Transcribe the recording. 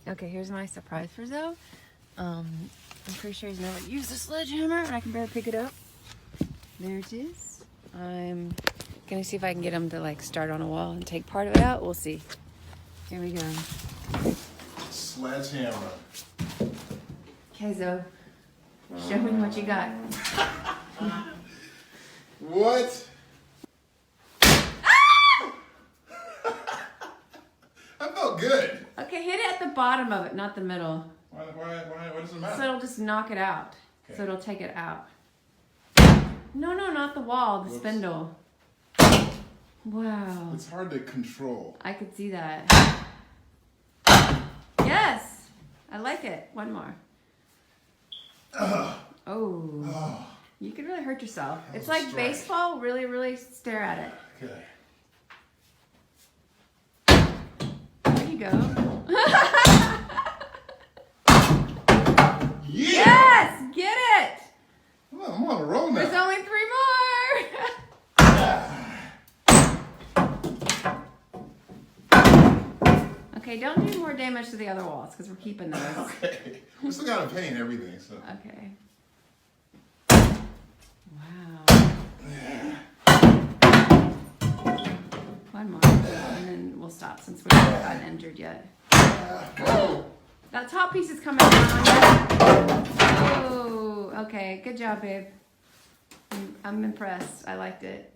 Okay, here's my surprise for Zoe. I'm pretty sure he's never used a sledgehammer, and I can barely pick it up. There it is. I'm gonna see if I can get him to like start on a wall and take part of it out. We'll see. Here we go. Sledgehammer. Okay, Zoe. Show me what you got. What? That felt good. Okay, hit it at the bottom of it, not the middle. Why does it matter? So it'll just knock it out. Okay. So it'll take it out. No, not the wall, the spindle. Wow. It's hard to control. I could see that. Yes! I like it. One more. Oh. You could really hurt yourself. It's like strike. baseball. Really, really stare at it. Okay. There you go. Yeah! Yes! Get it! I'm on a roll now. There's only 3 more! Okay, don't do more damage to the other walls because we're keeping those. Okay. We still gotta paint everything, so. Okay. Wow. One more, and then we'll stop since we haven't gotten injured yet. Oh, that top piece is coming down. Oh, okay. Good job, babe. I'm impressed. I liked it.